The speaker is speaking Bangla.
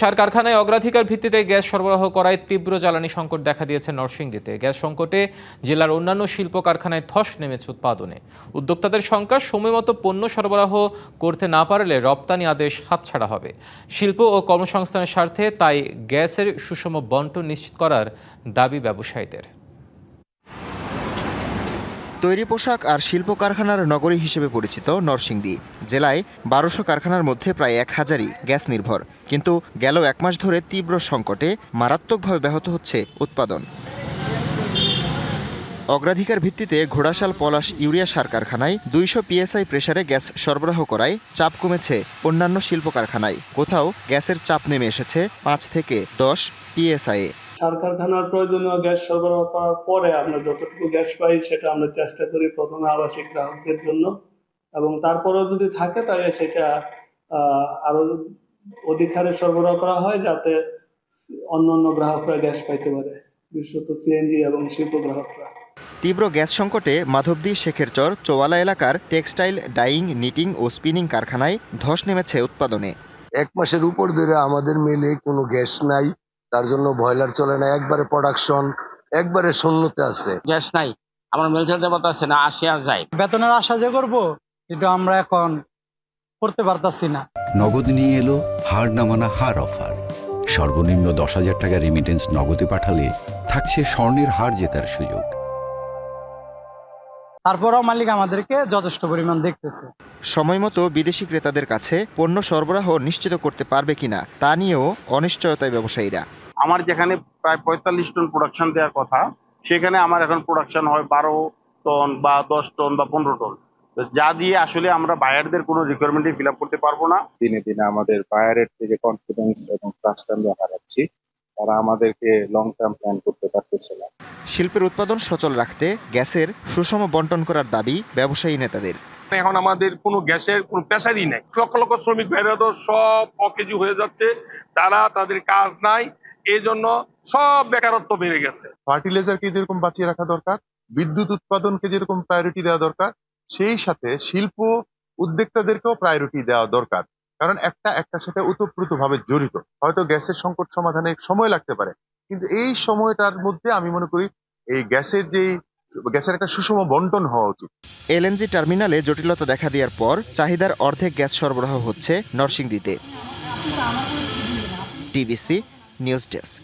সার কারখানায় অগ্রাধিকার ভিত্তিতে গ্যাস সরবরাহ করায় তীব্র জ্বালানি সংকট দেখা দিয়েছে নরসিংদীতে। গ্যাস সংকটে জেলার অন্যান্য শিল্প কারখানায় ধস নেমেছে উৎপাদনে। উদ্যোক্তাদের শঙ্কা, সময়মতো পণ্য সরবরাহ করতে না পারলে রপ্তানি আদেশ হাতছাড়া হবে। শিল্প ও কর্মসংস্থানের স্বার্থে তাই গ্যাসের সুষম বণ্টন নিশ্চিত করার দাবি ব্যবসায়ীদের। তৈরি পোশাক আর শিল্প কারখানার নগরী হিসেবে পরিচিত নরসিংদী জেলায় ১২০০ কারখানার মধ্যে প্রায় ১,০০০ই গ্যাস নির্ভর। কিন্তু গেল ১ মাস ধরে তীব্র সংকটে মারাত্মকভাবে ব্যাহত হচ্ছে উৎপাদন। অগ্রাধিকার ভিত্তিতে ঘোড়াশাল পলাশ ইউরিয়া সার কারখানায় ২০০ PSI প্রেসারে গ্যাস সরবরাহ করায় চাপ কমেছে অন্যান্য শিল্প কারখানায়। কোথাও গ্যাসের চাপ নেমে এসেছে ৫ থেকে ১০ PSI। সার কারখানার প্রয়োজনীয় গ্যাস সরবরাহ করার পরে আমরা যতটুকু গ্যাস পাই সেটা আমরা চেষ্টা করি প্রথমে আবাসিক গ্রাহকদের জন্য, এবং তারপরেও যদি থাকে তাহলে সেটা আরো অধিক হারে সরবরাহ করা হয় যাতে অন্যান্য গ্রাহকরা গ্যাস পাইতে পারে, বিশেষত সিএনজি এবং শিল্প গ্রাহকরা। তীব্র গ্যাস সংকটে মাধবদী, শেখেরচর, চৌয়ালা এলাকার টেক্সটাইল, ডাইং, নিটিং ও স্পিনিং কারখানায় ধস নেমেছে উৎপাদনে। ১ মাসের উপর ধরে আমাদের মিলে কোনো গ্যাস নাই, তার জন্য বয়লার চলে না, একবারে প্রোডাকশন একবারে শূন্যতে আছে। গ্যাস নাই, আমরা মেল চালাতে পারতেছি না, আসি আর যাই। বেতনের আশা যে করবো এটা আমরা এখন করতে পারতাছি না। নগদ নিয়ে এলো হার না মানা হার অফার। সর্বনিম্ন ১০,০০০ টাকা রেমিটেন্স নগদে পাঠালে থাকছে স্বর্ণের হার জেতার সুযোগ। তারপরেও মালিক আমাদেরকে যথেষ্ট পরিমাণ দেখতেছে। সময়মতো বিদেশি ক্রেতাদের কাছে পণ্য সরবরাহ নিশ্চিত করতে পারবে কিনা তা নিয়েও অনিশ্চয়তায় ব্যবসায়ীরা। আমার যেখানে প্রায় ৪৫ টন প্রোডাকশন দেওয়ার কথা, সেখানে আমার এখন প্রোডাকশন হয় ১২ টন বা ১০ টন বা ১৫ টন, যা দিয়ে আসলে আমরা বায়ারদের কোনো রিকোয়ারমেন্টই ফিল আপ করতে পারবো না। দিনে দিনে আমাদের বায়ারের থেকে কনফিডেন্স এবং ট্রাস্ট আমরা হারাচ্ছি। তারা আমাদেরকে লং টার্ম প্ল্যান করতে পারতেছে না। শিল্পের উৎপাদন সচল রাখতে গ্যাসের সুষম বণ্টন করার দাবি ব্যবসায়ী নেতাদের। এখন আমাদের কোনো গ্যাসের কোনো প্রেসারই নাই। লক্ষ লক্ষ শ্রমিক ভাইরা তো সব অকেজু হয়ে যাচ্ছে, তারা তাদের কাজ নাই, এই জন্য সব বেকারত্ব বেড়ে গেছে। ফার্টিলাইজারকে যেরকম বাঁচিয়ে রাখা দরকার, বিদ্যুৎ উৎপাদনকে যেরকম প্রায়োরিটি দেওয়া দরকার, সেই সাথে শিল্প উদ্যোক্তাদেরকেও প্রায়োরিটি দেওয়া দরকার। কারণ একটার সাথে ওতপ্রোতভাবে জড়িত। হয়তো গ্যাসের সংকট সমাধানে সময় লাগতে পারে, কিন্তু এই সময়টার মধ্যে আমি মনে করি এই গ্যাসের একটা সুষম বণ্টন হওয়া উচিত। LNG টার্মিনালে জটিলতা দেখা দেওয়ার পর চাহিদার অর্ধেক গ্যাস সরবরাহ হচ্ছে নরসিংদীতে। TBC news desk.